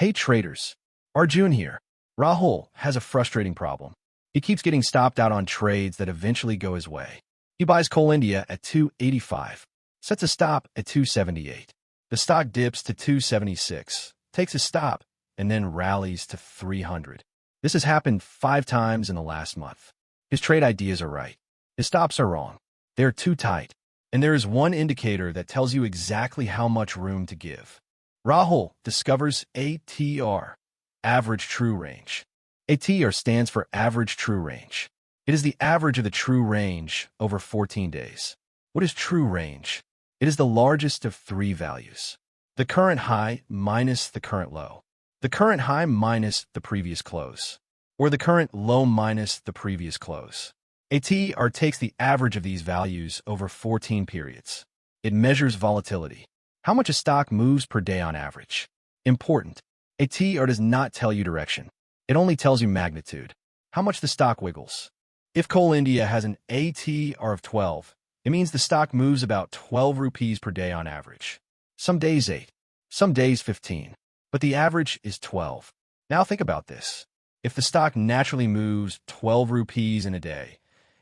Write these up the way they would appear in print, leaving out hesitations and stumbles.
Hey traders, Arjun here. Rahul has a frustrating problem. He keeps getting stopped out on trades that eventually go his way. He buys Coal India at 285, sets a stop at 278. The stock dips to 276, takes a stop, and then rallies to 300. This has happened 5 times in the last month. His trade ideas are right. His stops are wrong. They're too tight. And there is one indicator that tells you exactly how much room to give. Rahul discovers ATR, average true range. ATR stands for average true range. It is the average of the true range over 14 days. What is true range? It is the largest of 3 values. The current high minus the current low. The current high minus the previous close. Or the current low minus the previous close. ATR takes the average of these values over 14 periods. It measures volatility. How much a stock moves per day on average. Important. ATR does not tell you direction. It only tells you magnitude. How much the stock wiggles. If Coal India has an ATR of 12, it means the stock moves about 12 rupees per day on average. Some days 8, some days 15, but the average is 12. Now think about this. If the stock naturally moves 12 rupees in a day,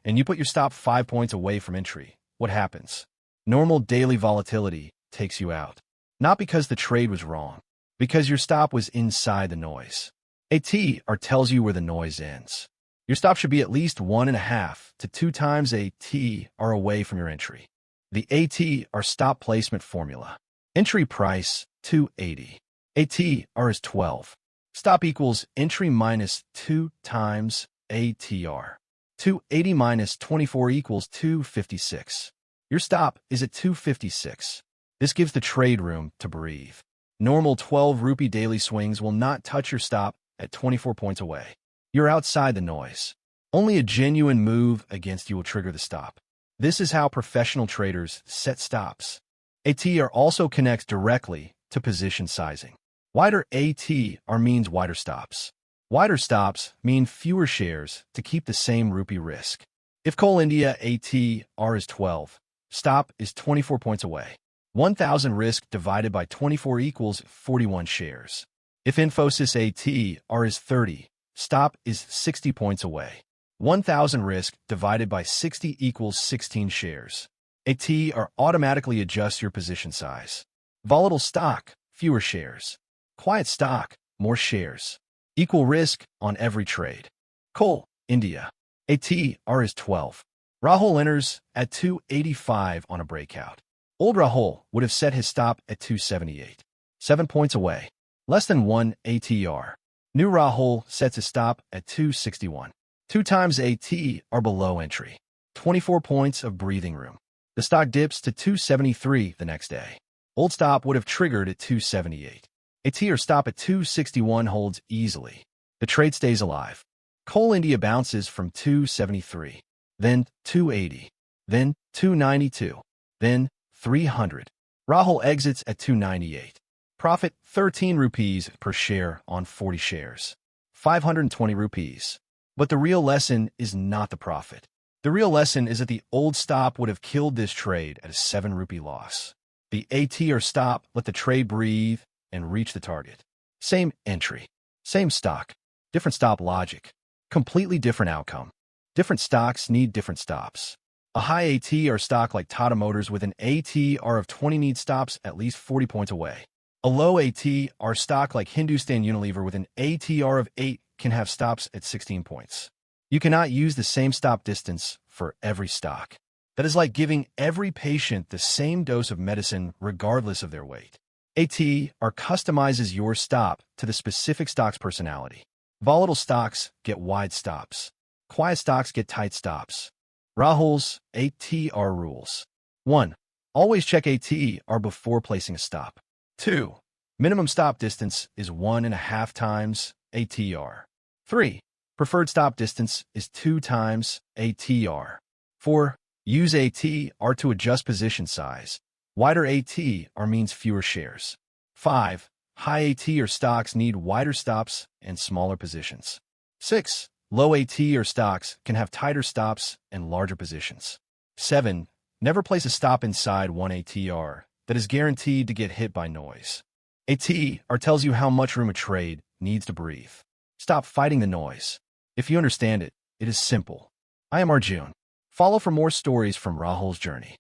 and you put your stop 5 points away from entry, what happens? Normal daily volatility takes you out. Not because the trade was wrong, because your stop was inside the noise. ATR tells you where the noise ends. Your stop should be at least 1.5 to 2 times ATR away from your entry. The ATR stop placement formula. Entry price, 280. ATR is 12. Stop equals entry minus 2 times ATR. 280 minus 24 equals 256. Your stop is at 256. This gives the trade room to breathe. Normal 12 rupee daily swings will not touch your stop at 24 points away. You're outside the noise. Only a genuine move against you will trigger the stop. This is how professional traders set stops. ATR also connects directly to position sizing. Wider ATR means wider stops. Wider stops mean fewer shares to keep the same rupee risk. If Coal India ATR is 12, stop is 24 points away. 1,000 risk divided by 24 equals 41 shares. If Infosys ATR is 30, stop is 60 points away. 1,000 risk divided by 60 equals 16 shares. ATR automatically adjusts your position size. Volatile stock, fewer shares. Quiet stock, more shares. Equal risk on every trade. Coal India ATR is 12. Rahul enters at 285 on a breakout. Old Rahul would have set his stop at 278. 7 points away. Less than 1 ATR. New Rahul sets his stop at 261. 2 times ATR below entry. 24 points of breathing room. The stock dips to 273 the next day. Old stop would have triggered at 278. ATR stop at 261 holds easily. The trade stays alive. Coal India bounces from 273, then 280, then 292, then 300. Rahul exits at 298. Profit 13 rupees per share on 40 shares. 520 rupees. But the real lesson is not the profit. The real lesson is that the old stop would have killed this trade at a 7 rupee loss. The ATR stop let the trade breathe and reach the target. Same entry. Same stock. Different stop logic. Completely different outcome. Different stocks need different stops. A high ATR stock like Tata Motors with an ATR of 20 needs stops at least 40 points away. A low ATR stock like Hindustan Unilever with an ATR of 8 can have stops at 16 points. You cannot use the same stop distance for every stock. That is like giving every patient the same dose of medicine regardless of their weight. ATR customizes your stop to the specific stock's personality. Volatile stocks get wide stops. Quiet stocks get tight stops. Rahul's ATR rules. 1. Always check ATR before placing a stop. 2. Minimum stop distance is 1.5 times ATR. 3. Preferred stop distance is 2 times ATR. 4. Use ATR to adjust position size. Wider ATR means fewer shares. 5. High ATR stocks need wider stops and smaller positions. 6. Low ATR stocks can have tighter stops and larger positions. 7. Never place a stop inside 1 ATR that is guaranteed to get hit by noise. ATR tells you how much room a trade needs to breathe. Stop fighting the noise. If you understand it, it is simple. I am Arjun. Follow for more stories from Rahul's journey.